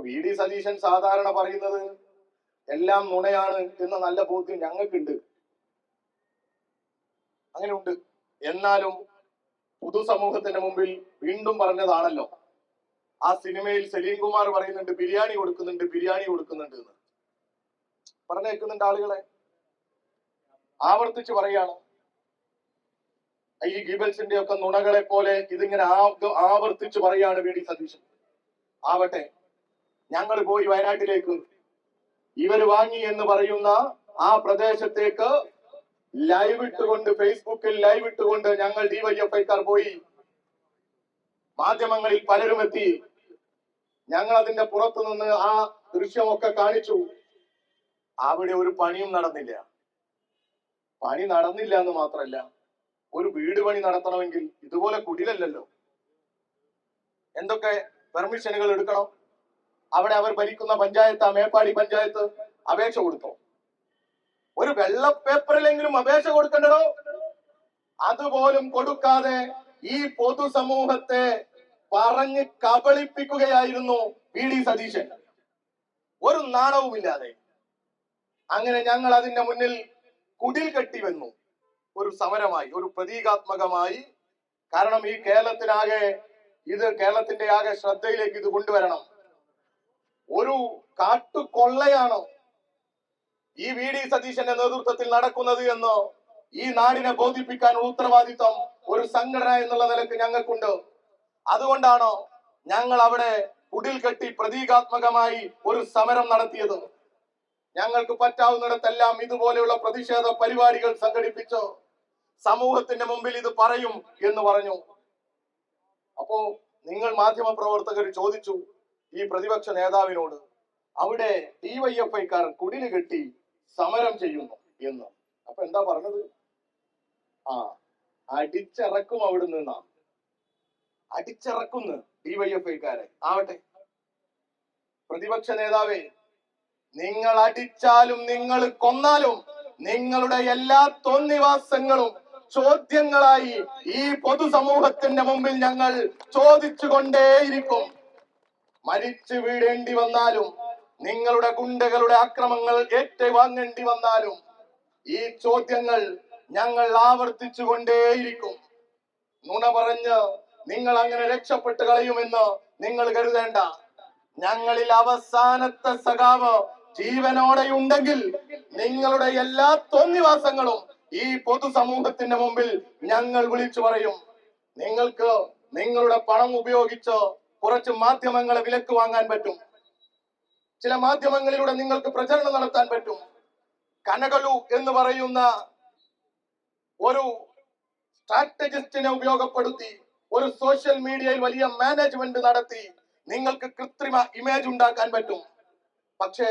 VD. Satheesan സാധാരണ പറയുന്നത് എല്ലാം നുണയാണ് എന്ന നല്ല ബോധ്യം ഞങ്ങൾക്കുണ്ട്, അങ്ങനെ ഉണ്ട്. എന്നാലും പൊതുസമൂഹത്തിന്റെ മുമ്പിൽ വീണ്ടും പറഞ്ഞതാണല്ലോ. ആ സിനിമയിൽ സലീം കുമാർ പറയുന്നുണ്ട് ബിരിയാണി കൊടുക്കുന്നുണ്ട് എന്ന് പറഞ്ഞേക്കുന്നുണ്ട്. ആളുകളെ ആവർത്തിച്ച് പറയാണ്. ഈ ഗീബൽസിന്റെ ഒക്കെ നുണകളെ പോലെ ഇതിങ്ങനെ ആവർത്തിച്ച് പറയാണ് വി.ഡി. സതീശൻ. ആവട്ടെ, ഞങ്ങൾ പോയി വയനാട്ടിലേക്ക് ഇവര് വാങ്ങി എന്ന് പറയുന്ന ആ പ്രദേശത്തേക്ക് ലൈവ് ഇട്ടുകൊണ്ട്, ഫേസ്ബുക്കിൽ ലൈവ് ഇട്ടുകൊണ്ട് ഞങ്ങൾ ഡിവൈഎഫ്ഐക്കാർ പോയി. മാധ്യമങ്ങളിൽ പലരും എത്തി. ഞങ്ങൾ അതിന്റെ പുറത്തു നിന്ന് ആ ദൃശ്യമൊക്കെ കാണിച്ചു. അവിടെ ഒരു പണിയും നടന്നില്ല. പണി നടന്നില്ല എന്ന് മാത്രമല്ല, ഒരു വീട് പണി നടത്തണമെങ്കിൽ ഇതുപോലെ കുടിലല്ലല്ലോ. എന്തൊക്കെ പെർമിഷനുകൾ എടുക്കണം? അവിടെ അവർ ഭരിക്കുന്ന പഞ്ചായത്ത്, മേപ്പാടി പഞ്ചായത്ത് അപേക്ഷ കൊടുത്തോ? ഒരു വെള്ള പേപ്പറിലെങ്കിലും അപേക്ഷ കൊടുക്കണ്ടോ? അതുപോലും കൊടുക്കാതെ ഈ പൊതുസമൂഹത്തെ പറഞ്ഞ് കബളിപ്പിക്കുകയായിരുന്നു വി.ഡി. സതീശൻ, ഒരു നാണവുമില്ലാതെ. അങ്ങനെ ഞങ്ങൾ അതിന്റെ മുന്നിൽ കുടിൽ കെട്ടി വന്നു, ഒരു സമരമായി, ഒരു പ്രതീകാത്മകമായി. കാരണം ഈ കേരളത്തിന്റെ ആകെ ശ്രദ്ധയിലേക്ക് ഇത് കൊണ്ടുവരണം. ഒരു കാട്ടുകൊള്ളയാണ് ഈ വി.ഡി. സതീശന്റെ നേതൃത്വത്തിൽ നടക്കുന്നത് എന്ന് ഈ നാടിനെ ബോധിപ്പിക്കാനുള്ള ഉത്തരവാദിത്വം ഒരു സംഘടന എന്നുള്ള നിലക്ക് ഞങ്ങൾക്കുണ്ട്. അതുകൊണ്ടാണ് ഞങ്ങൾ അവിടെ കുടിൽ കെട്ടി പ്രതീകാത്മകമായി ഒരു സമരം നടത്തിയത്. ഞങ്ങൾക്ക് പറ്റാവുന്നിടത്തെല്ലാം ഇതുപോലെയുള്ള പ്രതിഷേധ പരിപാടികൾ സംഘടിപ്പിച്ച് സമൂഹത്തിന്റെ മുമ്പിൽ ഇത് പറയും എന്ന് പറഞ്ഞു. അപ്പോ നിങ്ങൾ മാധ്യമ പ്രവർത്തകർ ചോദിച്ചു ഈ പ്രതിപക്ഷ നേതാവിനോട്, അവിടെ ഡിവൈഎഫ്ഐക്കാരൻ കുടില് കെട്ടി സമരം ചെയ്യുന്നു എന്ന്. അപ്പൊ എന്താ പറഞ്ഞത്? അടിച്ചിറക്കും അവിടെ നിന്നാ, അടിച്ചിറക്കുന്നു ഡിവൈഎഫ്ഐക്കാരെ. ആവട്ടെ, പ്രതിപക്ഷ നേതാവേ, നിങ്ങൾ അടിച്ചാലും നിങ്ങൾ കൊന്നാലും നിങ്ങളുടെ എല്ലാ തോന്നിവാസങ്ങളും ചോദ്യങ്ങളായി ഈ പൊതുസമൂഹത്തിന്റെ മുമ്പിൽ ഞങ്ങൾ ചോദിച്ചുകൊണ്ടേയിരിക്കും. മരിച്ചു വീഴേണ്ടി വന്നാലും, നിങ്ങളുടെ ഗുണ്ടകളുടെ അക്രമങ്ങൾ ഏറ്റുവാങ്ങേണ്ടി വന്നാലും ഈ ചോദ്യങ്ങൾ ഞങ്ങൾ ആവർത്തിച്ചു കൊണ്ടേയിരിക്കും. നുണ പറഞ്ഞ് നിങ്ങൾ അങ്ങനെ രക്ഷപ്പെട്ട് കളയുമെന്ന് നിങ്ങൾ കരുതേണ്ട. ഞങ്ങളിൽ അവസാനത്തെ സഖാവ് ജീവനോടെയുണ്ടെങ്കിൽ നിങ്ങളുടെ എല്ലാ തോന്നിവാസങ്ങളും ഈ പൊതുസമൂഹത്തിന്റെ മുമ്പിൽ ഞങ്ങൾ വിളിച്ചു പറയും. നിങ്ങൾക്ക് നിങ്ങളുടെ പണം ഉപയോഗിച്ച് കുറച്ച് മാധ്യമങ്ങളെ വിലക്ക് വാങ്ങാൻ പറ്റും. ചില മാധ്യമങ്ങളിലൂടെ നിങ്ങൾക്ക് പ്രചരണം നടത്താൻ പറ്റും. കനകലു എന്ന് പറയുന്ന ഒരു സ്ട്രാറ്റജിസ്റ്റിനെ ഉപയോഗപ്പെടുത്തി ഒരു സോഷ്യൽ മീഡിയയിൽ വലിയ മാനേജ്മെന്റ് നടത്തി നിങ്ങൾക്ക് കൃത്രിമ ഇമേജ് ഉണ്ടാക്കാൻ പറ്റും. പക്ഷേ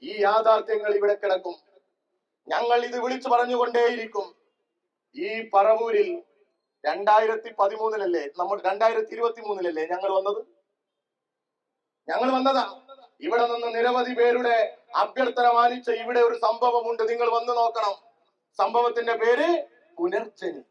ഈ യാഥാർത്ഥ്യങ്ങൾ ഇവിടെ കിടക്കും. ഞങ്ങൾ ഇത് വിളിച്ചു പറഞ്ഞുകൊണ്ടേയിരിക്കും. ഈ പറവൂരിൽ 2013 നമ്മൾ 2023 ഞങ്ങൾ വന്നതാ. ഇവിടെ നിന്ന് നിരവധി പേരുടെ അഭ്യർത്ഥന മാനിച്ച ഇവിടെ ഒരു സംഭവമുണ്ട്, നിങ്ങൾ വന്ന് നോക്കണം. സംഭവത്തിന്റെ പേര് പുനർജനി.